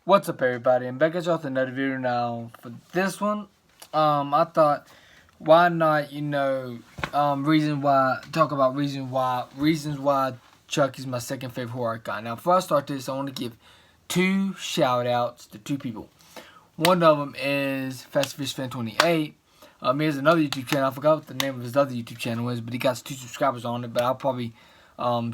What's up, everybody? I'm back at y'all with another video now. For this one, I thought, why not, reasons why Chucky's my second favorite horror icon. Now, before I start this, I want to give two shout outs to two people. One of them is Fast Fish Fan 28. He has another YouTube channel. I forgot what the name of his other YouTube channel is, but he got 2 subscribers on it. But I'll probably I'll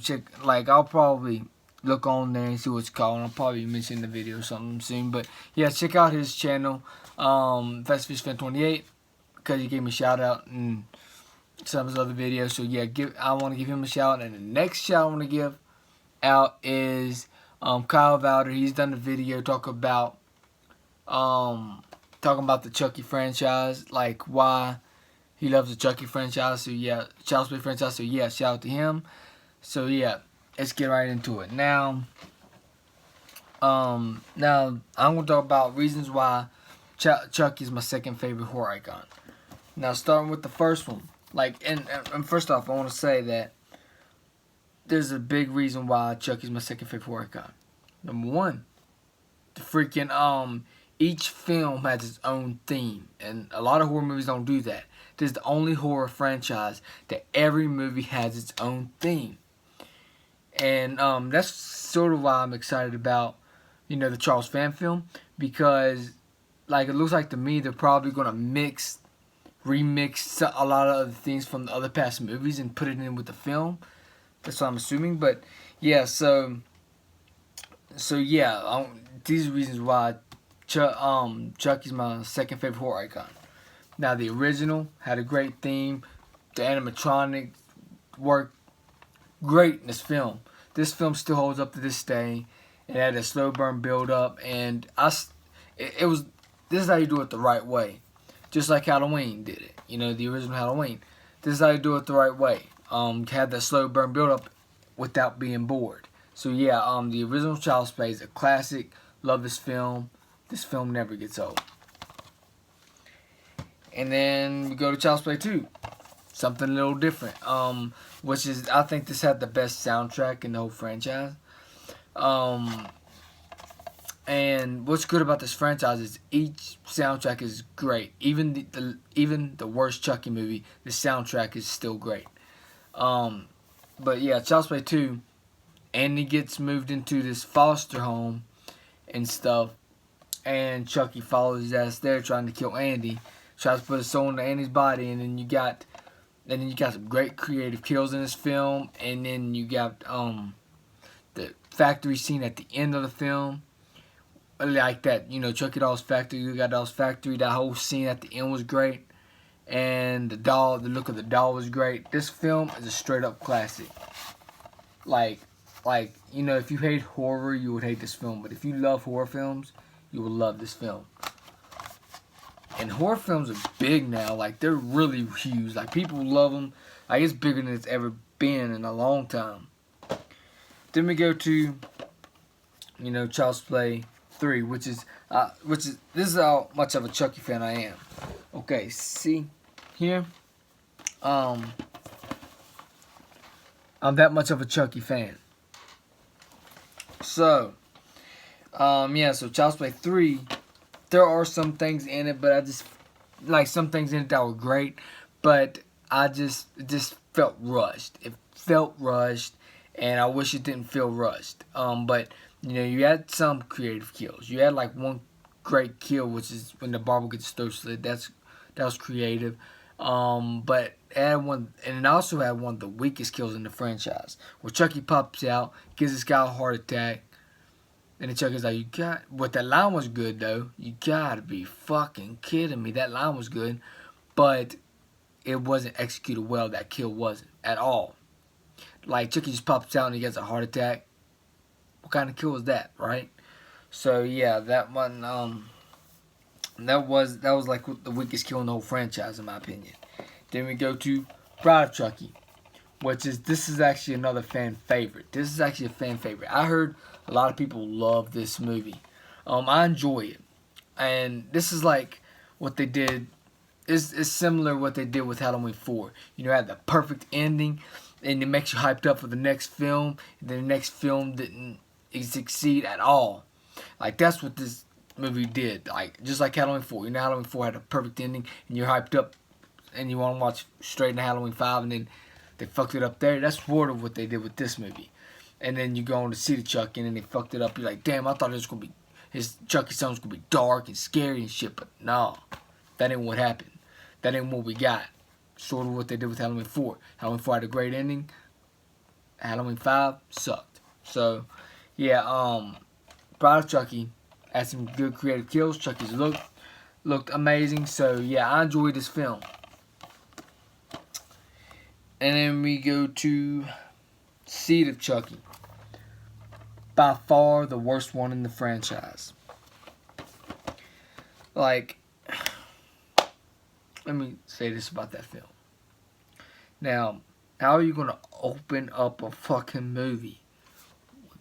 probably look on there and see what it's called. I'll probably mention the video or something soon. But yeah, check out his channel, Fast Fish Fan 28, because he gave me a shout out and some of his other videos. So yeah, I want to give him a shout. And the next shout I want to give out is Kyle Valder. He's done a video talking about the Chucky franchise, like why he loves the Chucky franchise. So yeah, Child's Play franchise. So yeah, shout out to him. So yeah, let's get right into it. Now I'm gonna talk about reasons why Chucky is my second favorite horror icon. Now starting with the first one, and first off, I want to say that there's a big reason why Chucky's my second favorite horror icon. Number one, the freaking each film has its own theme, and a lot of horror movies don't do that. This is the only horror franchise that every movie has its own theme. And that's sort of why I'm excited about, the Charles Fan film, because, it looks like to me they're probably gonna remix a lot of other things from the other past movies and put it in with the film. That's what I'm assuming. But yeah, so yeah, these are reasons why Chucky's my second favorite horror icon. Now the original had a great theme. The animatronics worked great in this film. This film still holds up to this day. It had a slow burn build up, and this is how you do it the right way, just like Halloween did it. The original Halloween. This is how you do it the right way. Have that slow burn build up without being bored. So yeah, the original Child's Play is a classic. Love this film. This film never gets old. And then we go to Child's Play 2. Something a little different. Which is, I think this had the best soundtrack in the whole franchise. And what's good about this franchise is each soundtrack is great. Even the worst Chucky movie, the soundtrack is still great. But yeah, Child's Play 2, Andy gets moved into this foster home and stuff, and Chucky follows his ass there trying to kill Andy. Tries to put a soul into Andy's body, and then you got some great creative kills in this film, and then you got the factory scene at the end of the film, like that, Chucky Doll's factory. You got Doll's factory. That whole scene at the end was great, and the look of the doll was great. This film is a straight up classic. If you hate horror, you would hate this film, but if you love horror films, you will love this film. And horror films are big now. They're really huge. People love them. It's bigger than it's ever been in a long time. Then we go to, Child's Play 3, which is this is how much of a Chucky fan I am. Okay, see here, I'm that much of a Chucky fan. So, so Child's Play 3. There are some things in it, but I just some things in it that were great, but it just felt rushed. It felt rushed, and I wish it didn't feel rushed. But you had some creative kills. You had one great kill, which is when the barber gets throat slit. That was creative. But it had one, and it also had one of the weakest kills in the franchise, where Chucky pops out, gives this guy a heart attack. And the Chucky's like, that line was good though. You gotta be fucking kidding me. That line was good, but it wasn't executed well. That kill wasn't at all. Chucky just pops out and he gets a heart attack. What kind of kill was that, right? So yeah, that one, that was the weakest kill in the whole franchise, in my opinion. Then we go to Bride of Chucky, this is actually another fan favorite. This is actually a fan favorite. I heard a lot of people love this movie. I enjoy it, and this is what they did. Is similar to what they did with Halloween 4. Had the perfect ending, and it makes you hyped up for the next film. And then the next film didn't succeed at all. Like, that's what this movie did. Like, just like Halloween 4. You know, Halloween 4 had a perfect ending, and you're hyped up, and you want to watch straight into Halloween 5, and then they fucked it up there. That's sort of what they did with this movie. And then you go on to see the Chucky, and then they fucked it up. You're like, damn, I thought it was going to be, his Chucky son was going to be dark and scary and shit, but no. That ain't what happened. That ain't what we got. Sort of what they did with Halloween 4. Halloween 4 had a great ending. Halloween 5 sucked. So, yeah, Bride of Chucky had some good creative kills. Chucky's looked amazing. So, yeah, I enjoyed this film. And then we go to Seed of Chucky. By far the worst one in the franchise. Like, let me say this about that film. Now, how are you going to open up a fucking movie?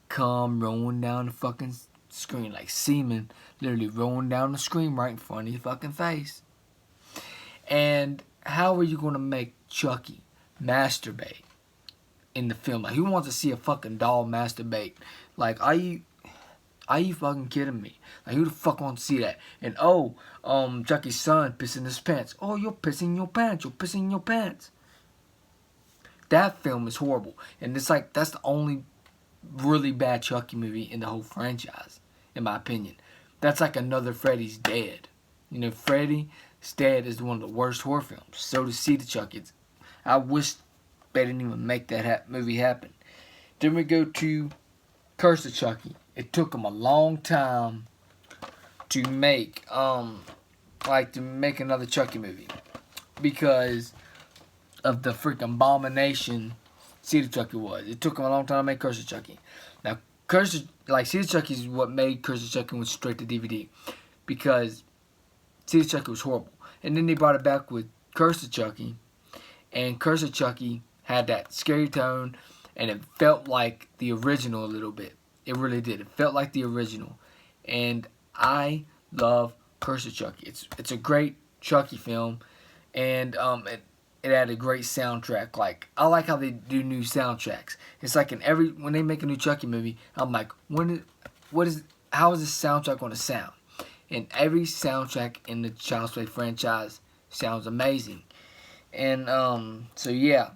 Come rolling down the fucking screen like semen, literally rolling down the screen right in front of your fucking face. And how are you going to make Chucky masturbate in the film? Like, who wants to see a fucking doll masturbate? Like, are you fucking kidding me? Like, who the fuck wants to see that? And Chucky's son pissing his pants. Oh, you're pissing your pants. You're pissing your pants. That film is horrible. And it's like, that's the only really bad Chucky movie in the whole franchise, in my opinion. That's like another Freddy's Dead. You know, Freddy's Dead is one of the worst horror films. So to see the Chucky, I wish they didn't even make that movie happen. Then we go to Curse of Chucky. It took them a long time to make another Chucky movie because of the freaking abomination Seed of Chucky was. It took them a long time to make Curse of Chucky. Now, Seed of Chucky is what made Curse of Chucky went straight to DVD because Seed of Chucky was horrible. And then they brought it back with Curse of Chucky, and Curse of Chucky had that scary tone, and it felt like the original a little bit. It really did. It felt like the original. And I love Curse of Chucky. It's a great Chucky film. And it had a great soundtrack. Like, I like how they do new soundtracks. It's like when they make a new Chucky movie, I'm like, how is this soundtrack going to sound? And every soundtrack in the Child's Play franchise sounds amazing. And so yeah.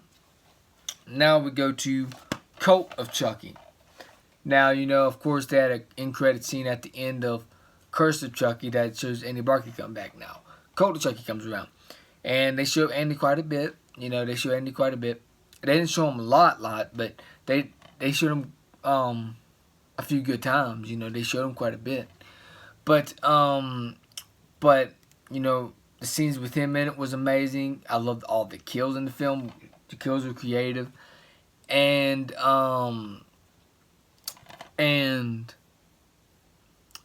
Now we go to Cult of Chucky. Now, you know, of course, they had an end credit scene at the end of Curse of Chucky that shows Andy Barkley come back now. Cult of Chucky comes around. And they show Andy quite a bit. You know, they show Andy quite a bit. They didn't show him a lot, but they showed him a few good times. You know, they showed him quite a bit. But you know, the scenes with him in it was amazing. I loved all the kills in the film. The kills were creative. And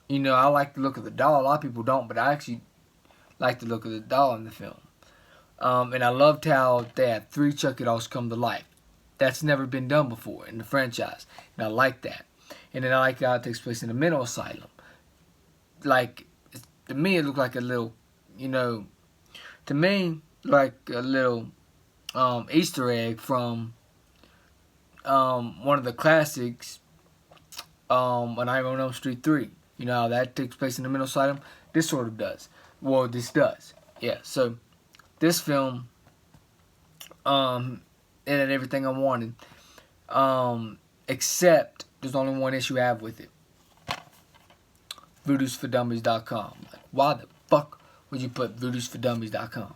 you know, I like the look of the doll. A lot of people don't, but I actually like the look of the doll in the film. And I loved how they had 3 Chucky dolls come to life. That's never been done before in the franchise. And I like that. And then I like how it takes place in a mental asylum. Like, to me, it looked like a little, you know, like a little Easter egg from one of the classics, A Nightmare on Elm Street 3. You know how that takes place in the mental asylum? This sort of does. Well, this does. Yeah, so this film, it had everything I wanted. Except there's only one issue I have with it. VoodoosForDummies.com. Like, why the fuck would you put VoodoosForDummies.com?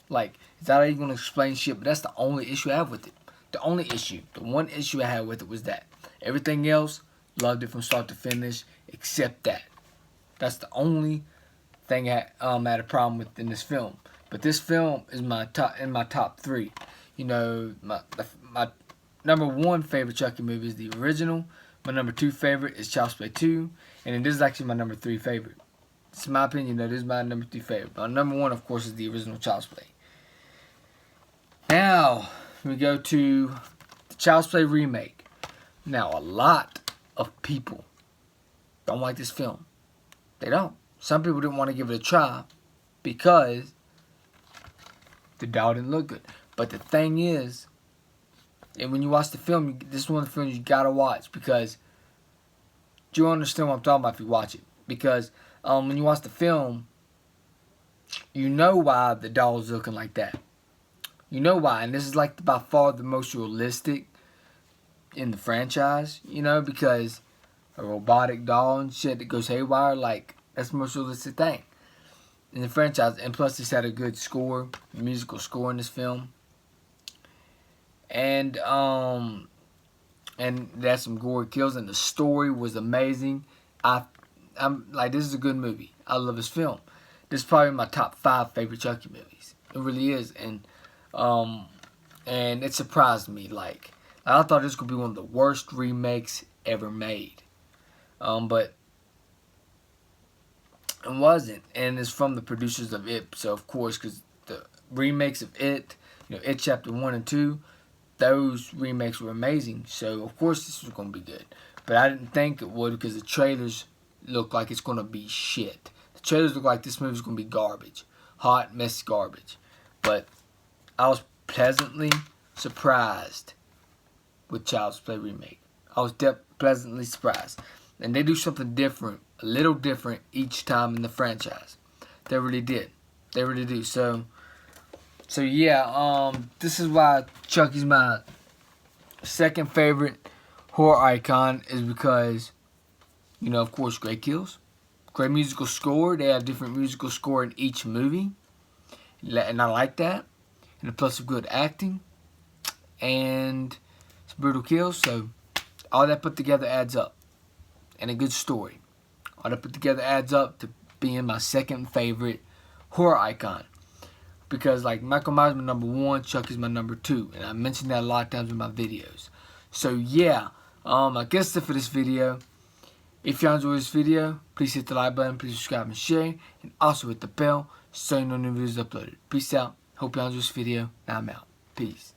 Like, is that how you're going to explain shit? But that's the only issue I have with it. The one issue I had with it was that. Everything else, loved it from start to finish, except that. That's the only thing I had a problem with in this film. But this film is in my top 3. You know, my number 1 favorite Chucky movie is the original. My number 2 favorite is Child's Play 2. And then this is actually my number 3 favorite. It's my opinion, though. This is my number 3 favorite. But number 1, of course, is the original Child's Play. Now, we go to the Child's Play remake. Now, a lot of people don't like this film. They don't. Some people didn't want to give it a try because the doll didn't look good. But the thing is, and when you watch the film, this is one of the films you gotta watch because you'll understand what I'm talking about if you watch it. Because when you watch the film, you know why the doll's looking like that. You know why, and this is like by far the most realistic in the franchise, you know, because a robotic doll and shit that goes haywire, like, that's the most realistic thing in the franchise. And plus, this had a good score, musical score in this film. And that's some gory kills, and the story was amazing. I'm like, this is a good movie. I love this film. This is probably my top 5 favorite Chucky movies. It really is, and it surprised me. Like I thought this could be one of the worst remakes ever made, but it wasn't. And it's from the producers of It, so of course, because the remakes of It, It Chapter 1 and 2, those remakes were amazing. So of course this was gonna be good, but I didn't think it would because the trailers look like it's gonna be shit. The trailers look like this movie's gonna be garbage, hot mess garbage. But I was pleasantly surprised with Child's Play remake. I was pleasantly surprised, and they do something different, a little different each time in the franchise. They really did. They really do. So yeah. This is why Chucky's my second favorite horror icon, is because, of course, great kills, great musical score. They have different musical score in each movie, and I like that. And plus, good acting and some brutal kills. So all that put together adds up, and a good story. All that put together adds up to being my second favorite horror icon. Because like Michael Myers is my number 1, Chucky's my number 2, and I mentioned that a lot of times in my videos. So yeah, I guess that's it for this video. If y'all enjoyed this video, please hit the like button, please subscribe and share, and also hit the bell so you know new videos uploaded. Peace out. Hope y'all enjoyed this video. Now I'm out. Peace.